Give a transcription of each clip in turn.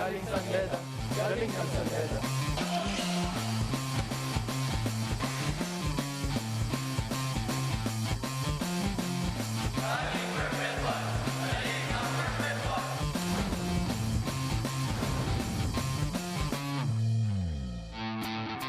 galing San Beda, galing ng San Beda.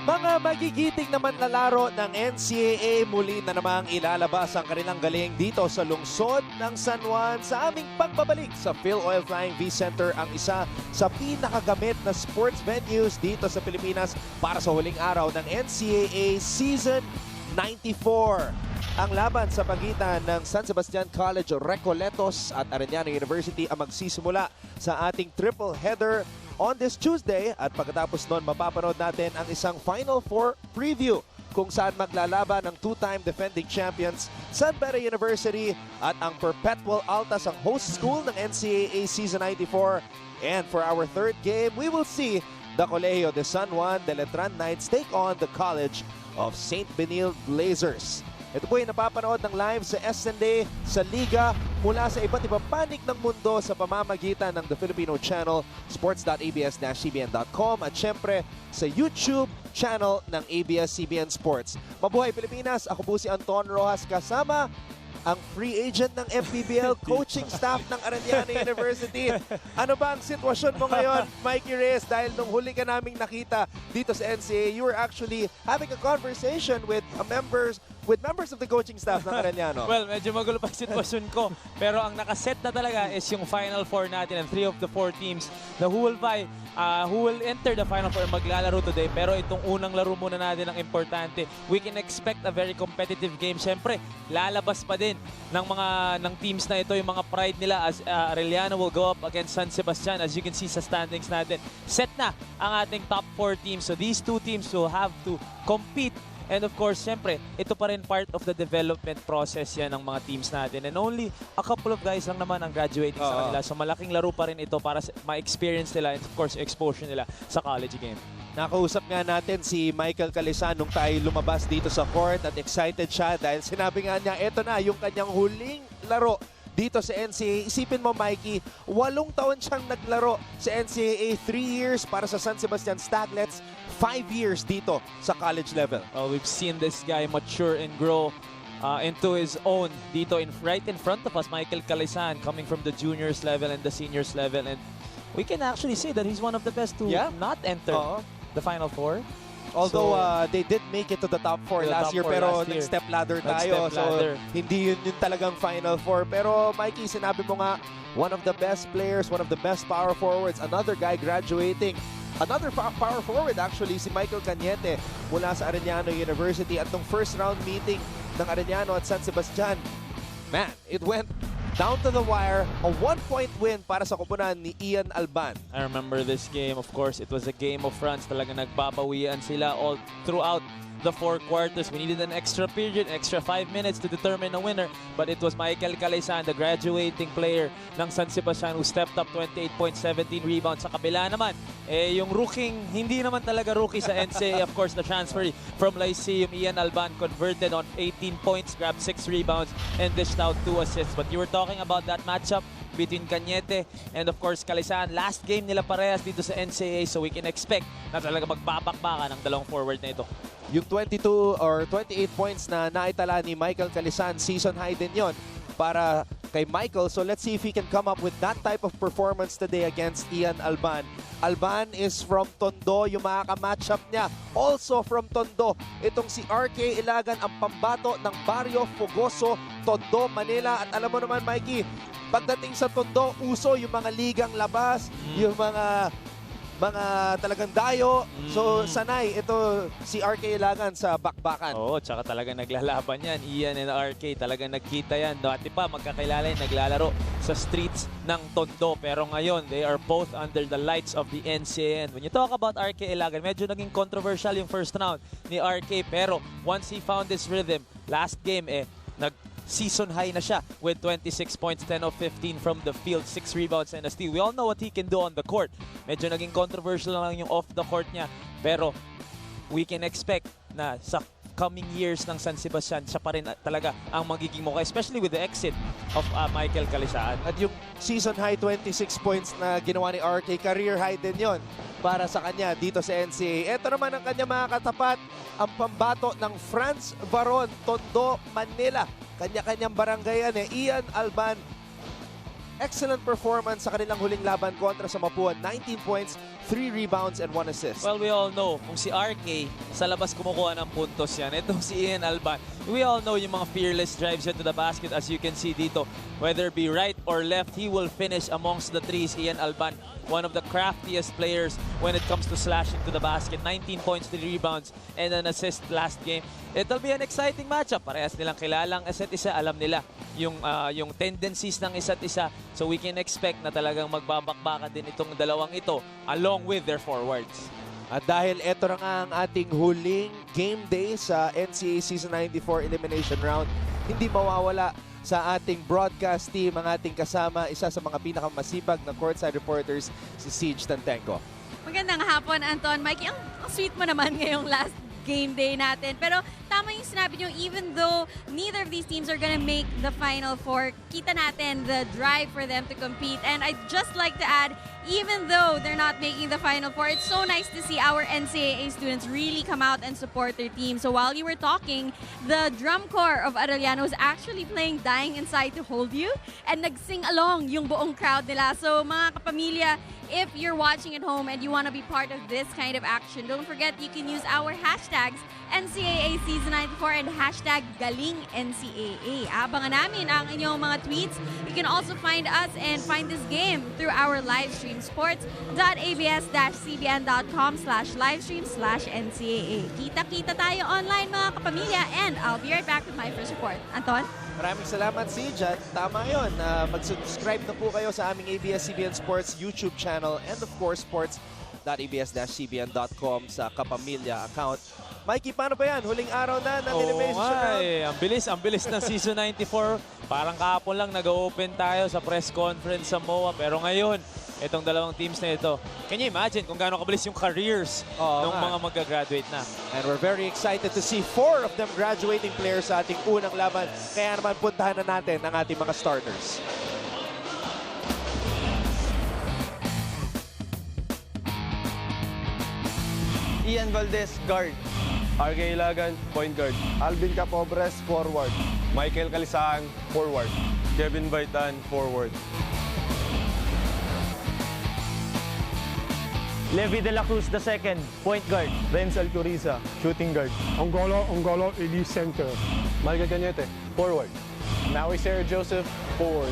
Mga magigiting naman na laro ng NCAA, muli na namang ilalabas ang kanilang galing dito sa lungsod ng San Juan sa aming pagbabalik sa Phil Oil Flying V Center, ang isa sa pinakagamit na sports venues dito sa Pilipinas para sa huling araw ng NCAA Season 94. Ang laban sa pagitan ng San Sebastian College Recoletos at Arellano University ang magsisimula sa ating triple header on this Tuesday, at pagkatapos nun mapapanood natin ang isang Final Four preview kung saan maglalaban ng two-time defending champions San Beda University at ang Perpetual Altas, ang host school ng NCAA Season 94. And for our third game, we will see the Colegio de San Juan de Letran Knights take on the College of St. Benilde Blazers. Ito po ay napapanood ng live sa SND, sa Liga, mula sa iba't ibang panig ng mundo sa pamamagitan ng The Filipino Channel, sports.abs-cbn.com, at syempre sa YouTube channel ng ABS-CBN Sports. Mabuhay Pilipinas! Ako po si Anton Rojas, kasama ang free agent ng FPBL coaching staff ng Arellano University. Ano ba ang sitwasyon mo ngayon, Mikey Reyes? Dahil nung huli ka naming nakita dito sa NCAA, you were actually having a conversation with members of the coaching staff ng Arellano. Well, medyo magulo pa yung sitwasyon ko. Pero ang nakaset na talaga is yung Final Four natin, and 3 of the 4 teams na who will enter the Final Four maglalaro today. Pero itong unang laro muna natin ang importante. We can expect a very competitive game. Siyempre, lalabas pa din ng teams na ito yung mga pride nila, as Arellano will go up against San Sebastian. As you can see sa standings natin, set na ang ating top 4 teams. So these 2 teams will have to compete. And of course, siyempre, ito pa rin part of the development process yan ng mga teams natin. And only a couple of guys lang naman ang graduating sa kanila. So malaking laro pa rin ito para ma-experience nila and of course, exposure nila sa college game. Nakausap nga natin si Michael Calisan nung tayo lumabas dito sa court, at excited siya dahil sinabi nga niya, eto na yung kanyang huling laro dito sa NCAA. Isipin mo, Mikey, 8 taon siyang naglaro sa NCAA, 3 years para sa San Sebastian Staglets, 5 years dito sa college level. We've seen this guy mature and grow into his own dito right in front of us. Michael Calisan coming from the juniors level and the seniors level, and we can actually say that he's one of the best to not enter the Final Four. Although they did make it to the top 4 last year, pero nag-step ladder tayo. So hindi yun talagang Final Four. Pero Mikey, sinabi mo nga, one of the best players, one of the best power forwards, another guy graduating. Another power forward actually, si Michael Cañete mula sa Arellano University. At nung first round meeting ng Arellano at San Sebastian, man, it went down to the wire. A 1-point win para sa koponan ni Ian Alban. I remember this game. Of course, it was a game of runs. Talaga nagbabawian sila all throughout the 4 quarters. We needed an extra period, extra 5 minutes to determine a winner. But it was Michael Calisan, the graduating player ng San Sebastian, who stepped up 28 points, 17 rebounds. Sa kabila naman, yung rookie, hindi naman talaga rookie sa NCAA. Of course, the transfer from Lyceum, Ian Alban, converted on 18 points, grabbed 6 rebounds, and dished out 2 assists. But you were talking about that matchup between Cañete and of course Calisan. Last game nila parehas dito sa NCAA, so we can expect na talaga magbabakbakan ng dalawang forward na ito. Yung 22 or 28 points na naitala ni Michael Calisan, season high din yon para kay Michael. So let's see if he can come up with that type of performance today against Ian Alban. Alban is from Tondo, yung makaka-matchup niya. Also from Tondo, itong si RK Ilagan, ang pambato ng Barrio Fogoso, Tondo, Manila. At alam mo naman, Mikey, pagdating sa Tondo, uso yung mga ligang labas, yung mga talagang dayo. So, sanay ito si RK Ilagan sa bakbakan. Oo, tsaka talagang naglalaban yan. Ian and RK, talagang nagkita yan. Dati pa, magkakilala yung naglalaro sa streets ng Tondo. Pero ngayon, they are both under the lights of the NCAA. When you talk about RK Ilagan, medyo naging controversial yung first round ni RK. Pero once he found his rhythm, last game, season high na siya with 26 points, 10 of 15 from the field, 6 rebounds and a steal. We all know what he can do on the court. Medyo naging controversial lang yung off the court niya, pero we can expect na sa coming years ng San Sebastian, siya pa rin talaga ang magiging mukha, especially with the exit of Michael Calisaan. At yung season high 26 points na ginawa ni RK, career high din yon para sa kanya dito sa NCAA. Ito naman ang kanya mga katapat, ang pambato ng Franz Varon, Tondo, Manila. Kanya-kanyang barangayan Ian Alban. Excellent performance sa kanilang huling laban kontra sa Mapuan. 19 points, 3 rebounds, and 1 assist. Well, we all know, kung si RK, sa labas kumukuha ng puntos yan. Itong si Ian Alban, we all know yung mga fearless drives to the basket as you can see dito. Whether be right or left, he will finish amongst the threes. Ian Alban, one of the craftiest players when it comes to slashing to the basket. 19 points, 3 rebounds, and an assist last game. It'll be an exciting matchup. Parehas nilang kilalang isa't isa. Alam nila yung tendencies ng isa't isa. So we can expect na talagang magbabakbakan din itong dalawang ito along with their forwards. At dahil ito na nga ang ating huling game day sa NCAA Season 94 Elimination Round, hindi mawawala sa ating broadcast team ang ating kasama, isa sa mga pinakamasipag na courtside reporters, si Siege Tantenko. Magandang hapon, Anton. Mikey, ang sweet mo naman ngayong last game day natin. Pero tama yung sinabi nyo, even though neither of these teams are gonna make the Final Four, kita natin the drive for them to compete. And I'd just like to add, even though they're not making the Final Four, it's so nice to see our NCAA students really come out and support their team. So while you were talking, the drum corps of Arellano was actually playing Dying Inside to Hold You, and nagsing along yung buong crowd nila. So mga kapamilya, if you're watching at home and you want to be part of this kind of action, don't forget you can use our hashtags NCAA Season 94 and hashtag GalingNCAA. Abangan namin ang inyong mga tweets. You can also find us and find this game through our live stream, sports.abs-cbn.com/livestream/NCAA. Kita-kita tayo online mga kapamilya, and I'll be right back with my first report. Anton? Maraming salamat, Siege. At tama yun. Mag-subscribe na po kayo sa aming ABS-CBN Sports YouTube channel and of course, sports.abs-cbn.com sa Kapamilya account. Mikey, paano ba yan? Huling araw na ng elimination round. Ang bilis ng Season 94. Parang kahapon lang nag-open tayo sa press conference sa MOA. Pero ngayon, itong dalawang teams na ito, can you imagine kung gaano kabilis yung careers ng mga mag-graduate na? And we're very excited to see 4 of them graduating players sa ating unang laban. Kaya naman puntahan na natin ang ating mga starters. Ian Valdez, guard. RK Ilagan, point guard. Alvin Capobres, forward. Michael Calisaan, forward. Kevin Baitan, forward. Levi de la Cruz II, point guard. Renzel Curiza, shooting guard. Ongolo, Eli center. Michael Cañete, forward. Maui Sarah Joseph, forward.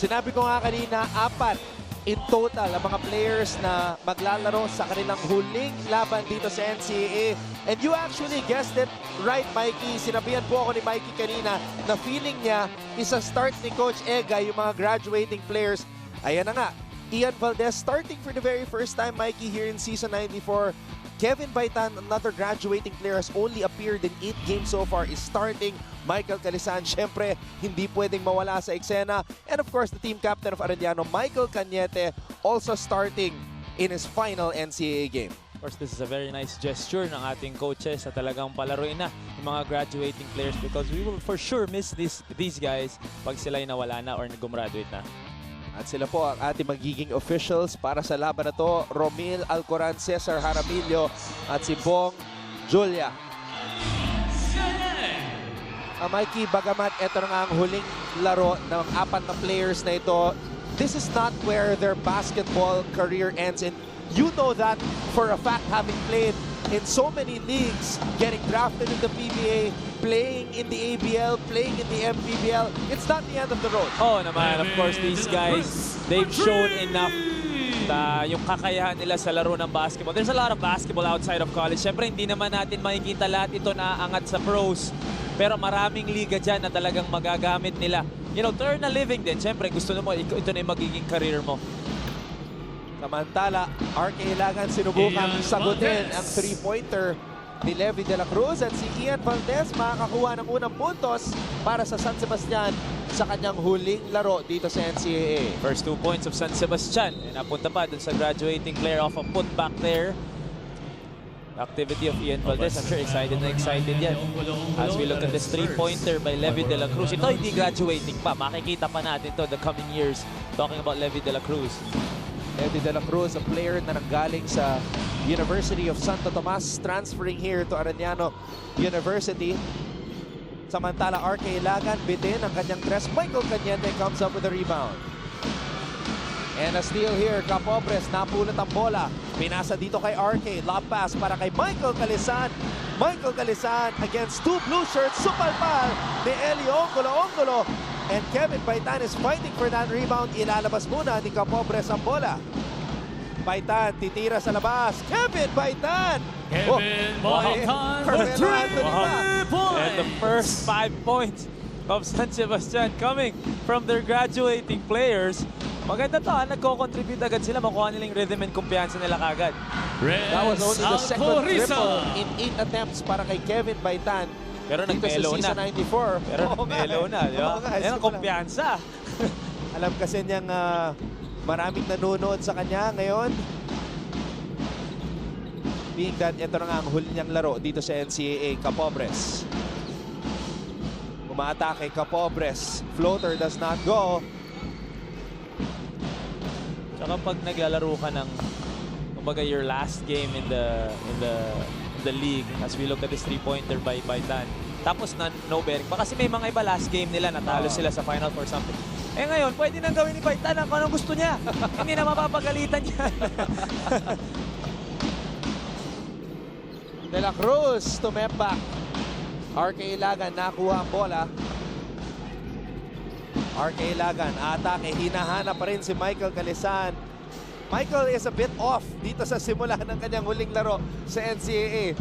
Sinabi ko nga kanina, 4 in total ang mga players na maglalaro sa kanilang huling laban dito sa NCAA. And you actually guessed it right, Mikey. Sinabihan po ako ni Mikey kanina na feeling niya isa start ni Coach Ega yung mga graduating players. Ayan na nga, Ian Valdez starting for the very first time, Mikey, here in Season 94. Kevin Baitan, another graduating player, has only appeared in 8 games so far, is starting. Michael Calisaan, syempre, hindi pwedeng mawala sa eksena. And of course, the team captain of Arellano, Michael Cañete, also starting in his final NCAA game. Of course, this is a very nice gesture ng ating coaches sa talagang palaruin na yung mga graduating players because we will for sure miss these guys pag sila'y nawala na or gumraduate na. At sila po ang ating magiging officials para sa laban na to. Romil Alcoran, Cesar Jaramillo at si Bong Julia. Mikey, bagamat ito na nga ang huling laro ng 4 na players na ito, this is not where their basketball career ends. And you know that for a fact, having played in so many leagues, getting drafted in the PBA, playing in the ABL, playing in the MPBL, it's not the end of the road. Oh naman, of course, these guys, they've shown enough na yung kakayahan nila sa laro ng basketball. There's a lot of basketball outside of college. Siyempre, hindi naman natin makikita lahat ito na aangat sa pros. Pero maraming liga dyan na talagang magagamit nila. You know, to earn a living din. Siyempre, gusto mo, ito na yung magiging career mo. Samantala, RK Ilagan sinubukan sagutin ang 3-pointer ni Levi de la Cruz at si Ian Valdez makakakuha ng unang puntos para sa San Sebastian sa kanyang huling laro dito sa NCAA. First 2 points of San Sebastian. And napunta pa dun sa graduating player off a putback there. Activity of Ian Valdez. I'm sure excited na excited yan. As we look at this 3-pointer by Levi de la Cruz. Ito hindi graduating pa. Makikita pa natin to the coming years. Talking about Levi de la Cruz. Levi de la Cruz, a player na nanggaling sa University of Santo Tomas, transferring here to Arellano University. Samantala, RK Ilagan, bitin ang kanyang tres. Michael Cañete comes up with a rebound. And a steal here, Capobres, napulot ang bola. Pinasa dito kay RK, lob pass para kay Michael Calisan. Michael Calisan against two blue shirts, supalpal ni Elio Ongolo. And Kevin Baitan is fighting for that rebound. Ilalabas muna ni Capobres ang bola. Baitan, titira sa labas. Kevin Baitan! Kevin Baitan for Carmelo Anthony pa. And the first 5 points of San Sebastian coming from their graduating players. Maganda to, nagko-contribute agad sila. Makuha nilang rhythm and kumpiyansa nila kagad. That was only the second triple in 8 attempts para kay Kevin Baitan. Pero dito sa nag-melo season na. 94. Pero nag-melo na, di ba? Yan ang kumpiyansa. Alam kasi niyang maraming nanonood sa kanya ngayon. Being that ito na nga ang huli niyang laro dito sa NCAA. Capobres. Umaatake Capobres. Floater does not go. Tsaka pag naglalaro ka ng kumbaga your last game in the league, as we look at this 3-pointer by Baitan, tapos na no bearing pa kasi may mga iba last game nila natalo sila sa final for something. Eh ngayon, pwede nang gawin ni Baitan kung anong gusto niya. Hindi na mapapagalitan niya. De la Cruz tumempak. RK Ilagan nakuha ang bola. RK Ilagan, atake, hinahanap pa rin si Michael Calisan. Michael is a bit off dito sa simula ng kanyang huling laro sa NCAA.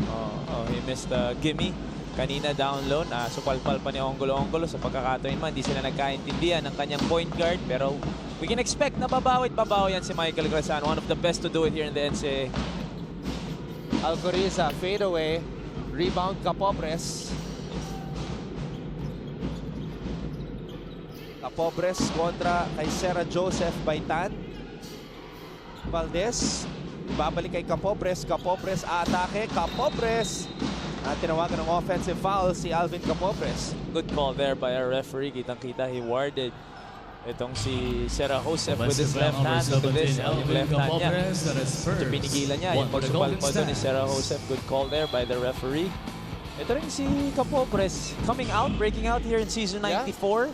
He missed the gimme kanina down low. Supalpal pa ni Ongolo sa pagkakataon man. Hindi sila nagkaintindihan ng kanyang point guard. Pero we can expect na babawi yan si Michael Calisan. One of the best to do it here in the NCAA. Alcoriza, fade away. Rebound Capobres. Capobres kontra kay Sarah Joseph Baitan. Valdez, babalik kay Capobres. Capobres atake. Capobres. Tinawagan ng offensive foul si Alvin Capobres. Good call there by our referee. Kitang-kita, he warded itong si Sarah Joseph with his left hand. Look at this, yung left hand niya. So pinigilan niya yung pagsupalpal doon ni Sarah Joseph. Good call there by the referee. Ito rin si Capobres coming out, breaking out here in season 94.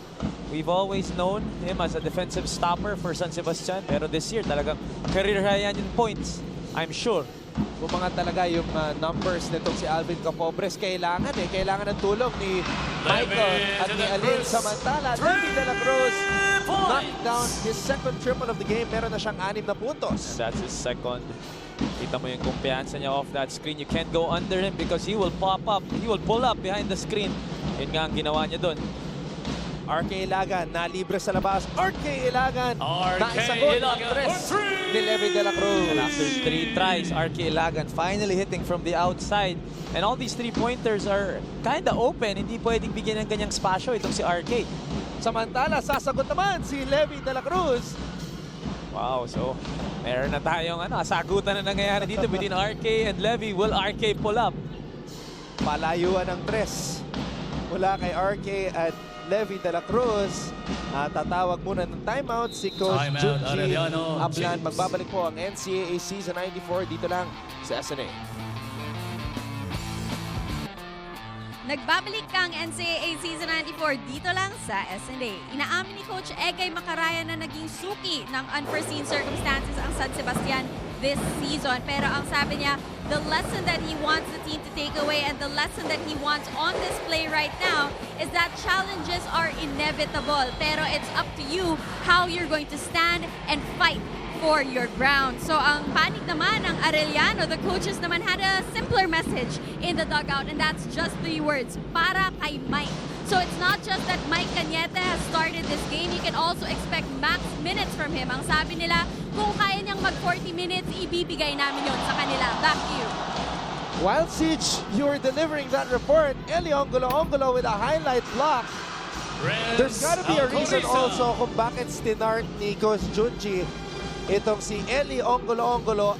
We've always known him as a defensive stopper for San Sebastian. Pero this year talagang career high yan yung points, I'm sure. Bumangat talaga yung numbers nitong si Alvin Capobres. Kailangan ng tulong ni Michael at ni Alin. Samantala, Levi de la Cruz knocking down his second triple of the game. Meron na siyang 6 na puntos. And that's his second. Kita mo yung kumpiyansa niya off that screen. You can't go under him because he will pop up. He will pull up behind the screen. Yun nga ang ginawa niya doon. RK Ilagan, nalibre sa labas. RK Ilagan, naisagot ang tres ni Levi de la Cruz. And after 3 tries, RK Ilagan finally hitting from the outside. And all these 3-pointers are kind of open. Hindi pwedeng bigyan ng ganyang spasyo itong si RK. Samantala, sasagot naman si Levi de la Cruz. Wow, so meron na tayong sagutan na nangyayari dito between RK and Levi. Will RK pull up? Palayuan ng tres mula kay RK at Levi de la Cruz. Tatawag muna ng timeout si Coach Junji Ablan. Magbabalik po ang NCAA Season 94 dito lang sa SNA. Nagbabalik kang NCAA Season 94 dito lang sa SNA. Inaamin ni Coach Egay Macaraya na naging suki ng unforeseen circumstances ang San Sebastian this season. Pero ang sabi niya, the lesson that he wants the team to take away and the lesson that he wants on display right now is that challenges are inevitable. Pero it's up to you how you're going to stand and fight for your ground. So ang panig naman ng Arellano, the coaches naman had a simpler message in the dugout, and that's just 3 words, para kay Mike. So it's not just that Mike Cañete has started this game, you can also expect max minutes from him. Ang sabi nila, kung kaya niyang mag 40 minutes, ibibigay namin yon sa kanila. Back to you. While Siege, you were delivering that report, Eli Ongolo with a highlight block. There's gotta be a reason also kung bakit stinart ni Coach Junji itong si Eli Ongolo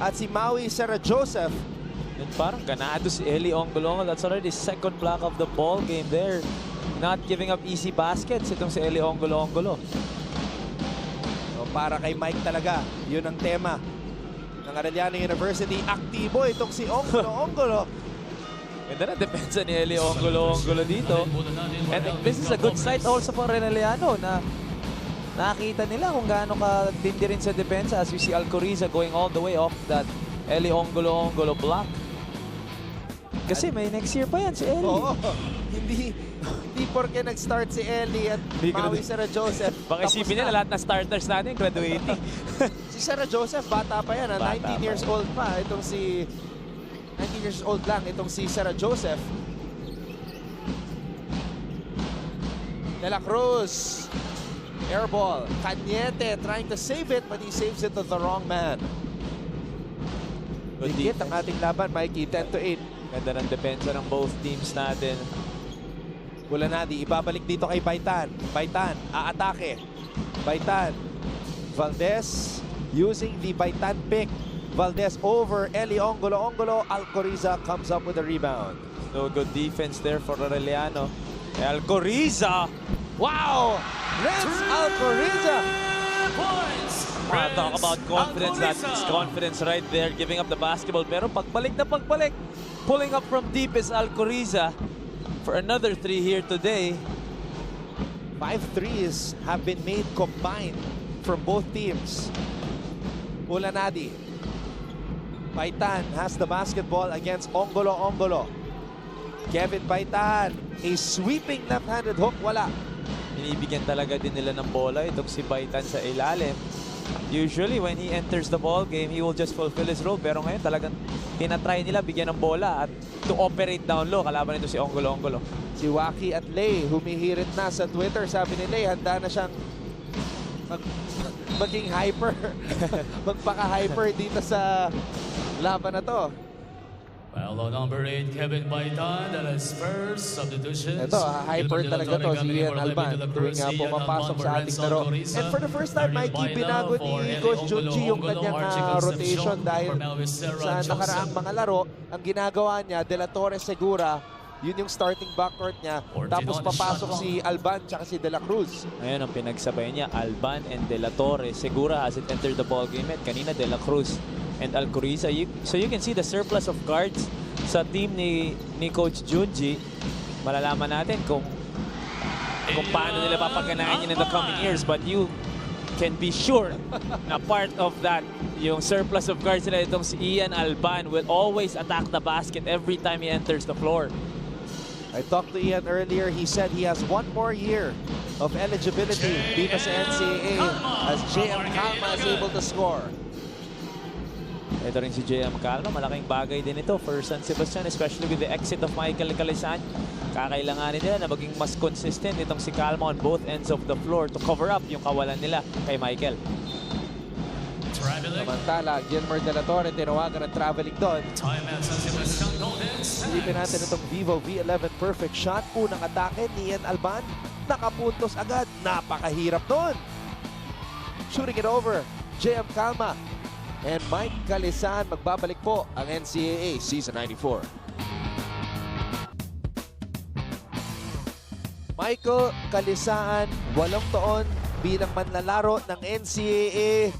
at si Maui Sarah Joseph. And parang ganado si Eli Ongolo. That's already second block of the ball game there. Not giving up easy baskets itong si Eli Ongolo. So, para kay Mike talaga, yun ang tema ng Arellano University. Aktibo itong si Ongolo. Ganda na depensa ni Eli Ongolo dito. And this is a good sight also for Arellano na nakita nila kung gaano ka-tindi rin sa depensa as you see Alcoriza going all the way off that Eli Ongolo block. Kasi may next year pa yan si Eli. Oo. Hindi porke nag-start si Eli at Maui Sarah Joseph. Baka isipin nila lahat na starters natin graduating. Si Sarah Joseph, bata pa yan. 19 years old pa. Itong si... 19 years old lang itong si Sarah Joseph. De La Cruz. Airball. Cañete trying to save it but he saves it to the wrong man. Dikit ang ating laban, Mikey. 10-8. Ganda ng depensa ng both teams natin. Bulanadi, ibabalik dito kay Baitan. Baitan, aatake. Baitan. Valdez using the Baitan pick. Valdez over Eli Ongolo. Alcoriza comes up with a rebound. So good defense there for Arellano. Alcoriza! Wow! Reds Alcoriza! Talk about confidence. That's confidence right there. Giving up the basketball. Pero pagbalik na pagbalik. Pulling up from deep is Alcoriza for another 3 here today. 5 threes have been made combined from both teams. Bulanadi. Baitan has the basketball against Ongolo. Kevin Baitan, a sweeping left-handed hook, wala. Binibigyan talaga din nila ng bola itong si Baitan sa ilalim. Usually when he enters the ball game, he will just fulfill his role. Pero ngayon talagang tinatry nila bigyan ng bola at to operate down low. Kalaban nito si Ongolo. Si Waki at Lay, humihirit na sa Twitter. Sabi ni Lay, handa na siyang maging hyper. Magpaka-hyper dito sa laban na to. Well, number 8, Kevin Baitan, that is first substitution. Ito, hyper talaga to si Ian Alban tuwing pumapasok sa ating laro. And for the first time, Mikey, binago ni Coach Junji yung kanyang rotation dahil sa nakaraang mga laro, ang ginagawa niya, De La Torre Segura, yun yung starting backcourt niya. Tapos papasok si Alban tsaka si De La Cruz. Ngayon ang pinagsabay niya, Alban and De La Torre. Segura as it entered the ball game. At kanina De La Cruz and Alcoriza. So you can see the surplus of guards sa team ni Coach Junji. Malalaman natin kung paano nila papaganahin yun in the coming years. But you can be sure na part of that, yung surplus of guards nila, itong si Ian Alban will always attack the basket every time he enters the floor. I talked to Ian earlier. He said he has 1 more year of eligibility dito sa NCAA as JM Calma is able to score. Ito rin si JM Calma. Malaking bagay din ito for San Sebastian, especially with the exit of Michael Calisan. Kakailanganin nila na maging mas consistent itong si Calma on both ends of the floor to cover up yung kawalan nila kay Michael. Samantala, Gilmer De La Torre tinawagan ng traveling doon. Silipin natin itong Vivo V11 perfect shot. Unang atake ni Ian Alban. Nakapuntos agad. Napakahirap doon. Shooting it over. JM Calma and Mike Calisan. Magbabalik po ang NCAA Season 94. Michael Calisan, 8 taon bilang manlalaro ng NCAA.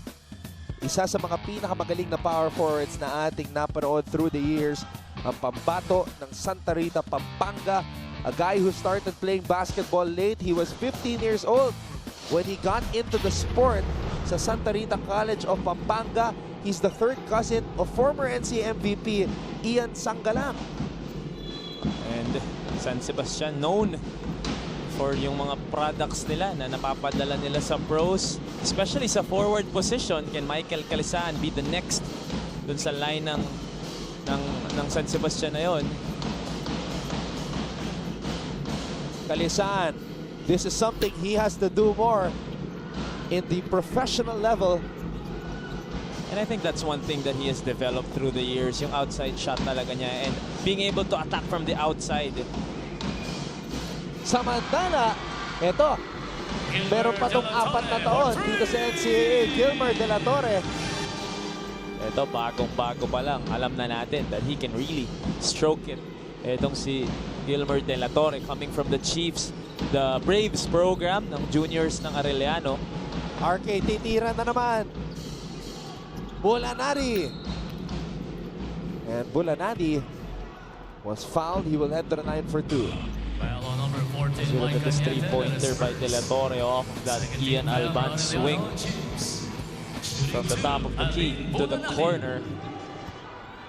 Isa sa mga pinakamagaling na power forwards na ating napanood through the years. Ang pambato ng Santa Rita, Pampanga. A guy who started playing basketball late. He was 15 years old when he got into the sport sa Santa Rita College of Pampanga. He's the third cousin of former NCAA MVP Ian Sangalang. And San Sebastian known for yung mga products nila na napapadala nila sa pros, especially sa forward position. Can Michael Calisan be the next dun sa line ng San Sebastian na yon? Calisan, this is something he has to do more in the professional level. And I think that's one thing that he has developed through the years, yung outside shot talaga niya and being able to attack from the outside. Samantala, eto, meron pa tong 4 na taon dito sa NCAA, Gilmer De La Torre. Ito, bagong-bago pa lang. Alam na natin that he can really stroke it. Itong si Gilmer De La Torre coming from the Chiefs, the Braves program ng juniors ng Arellano. RK titira na naman. Bulanadi. And Bulanadi was fouled. He will head to the 9 for 2. Foul on number 14, So look at this Mike three-pointer by De La Torre off of that Ian Alban swing from the top of the key to the corner.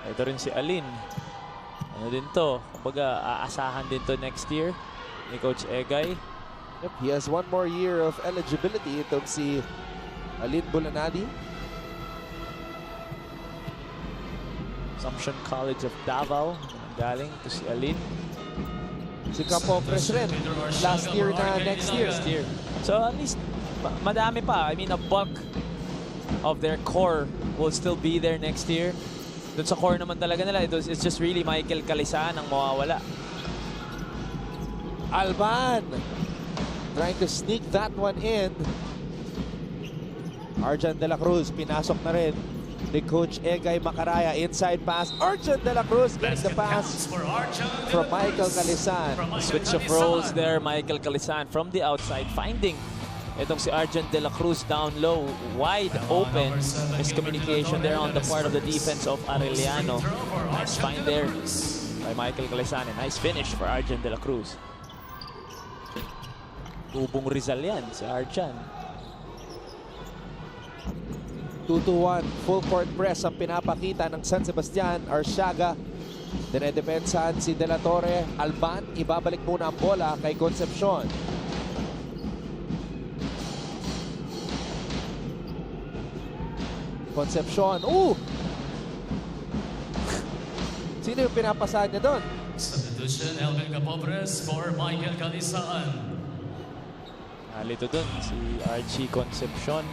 Ito rin si Alin. Ano din to? Kumbaga, aasahan din to next year ni Coach Egay. Yep, he has 1 more year of eligibility. Itong si Alin Bulanadi. Assumption College of Davao. Galing to si Alin. Si Capopres rin. Last year na next year. So at least madami pa. I mean, a bulk of their core will still be there next year. Doon sa core naman talaga nila, it's just really Michael Calisaan ang mawawala. Alban trying to sneak that one in. Arjan De La Cruz pinasok na rin ni Coach Egay Macaraya. Inside pass. Arjan De La Cruz getting the pass from Michael Calisaan. Switch of roles there, Michael Calisaan from the outside, finding itong si Arjan De La Cruz down low, wide open. Miscommunication there on the part of the defense of Arellano. Nice find there by Michael Calisaan. And nice finish for Arjan De La Cruz. Tubong Rizal yan, si Arjan. 2-1. Full court press ang pinapakita ng San Sebastian. Arsiaga. Dinedepensahan si De La Torre. Alban, ibabalik muna ang bola kay Concepcion. Concepcion. Sino yung pinapasahan niya doon? Substitution, Elvin Capopres for Michael Calisaan. Alito doon, si Archie Concepcion.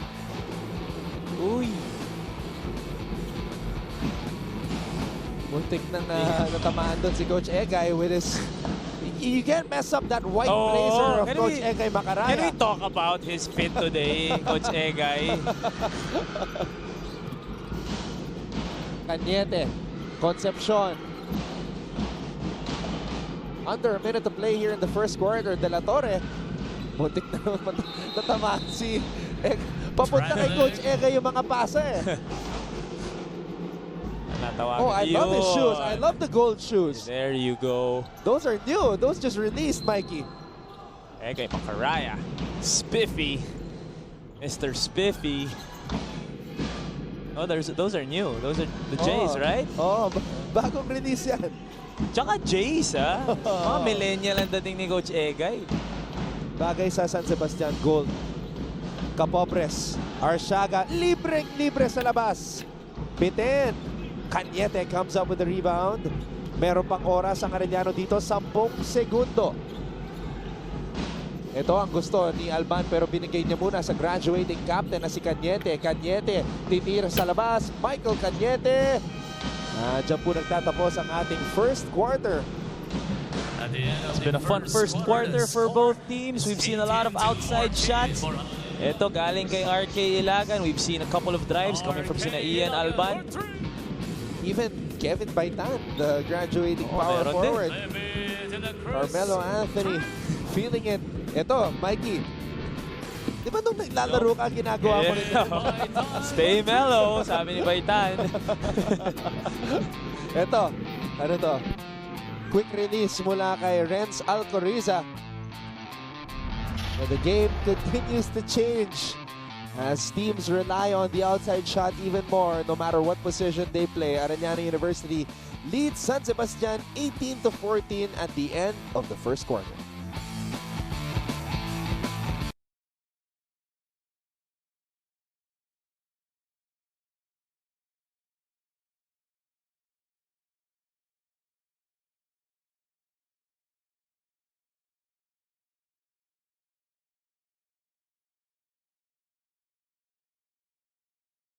Uy! Muntik nang natamaan doon si Coach Egay with his... You can't mess up that white blazer of Coach Egay Macaraya. Can we talk about his fit today, Coach Egay? Cañete. Concepcion. Under a minute to play here in the first quarter. De La Torre. Muntik na naman natamaan si Egay. Papunta kay Coach Egay yung mga pasa eh. Oh, I love his shoes. I love the gold shoes. There you go. Those are new. Those just released, Mikey. Egay Macaraya. Spiffy. Mr. Spiffy. Oh, those are new. Those are the Jays, right? Oh, bagong release yan. Tsaka Jays, ha? Mga millennial ang dating ni Coach Egay. Bagay sa San Sebastian, gold. Capopres. Arsiaga, libreng-libre sa labas. Bitin. Cañete comes up with the rebound. Meron pang oras ang Arellano dito, 10 segundo. Ito ang gusto ni Alban pero binigay niya muna sa graduating captain na si Cañete. Cañete titira sa labas. Michael Cañete. Diyan po nagtatapos ang ating first quarter. It's been a fun first quarter for both teams. We've seen a lot of outside shots. Ito galing kay RK Ilagan. We've seen a couple of drives coming from sina Ian Alban. Even Kevin Baitan, the graduating power forward. Carmelo Anthony feeling it. Ito, Mikey. Di ba nung naglalaro ka, ginagawa mo rin? Stay mellow, sabi ni Baitan. Ito, ano to? Quick release mula kay Renz Alcoriza. But the game continues to change as teams rely on the outside shot even more no matter what position they play. Arellano University leads San Sebastian 18-14 at the end of the first quarter.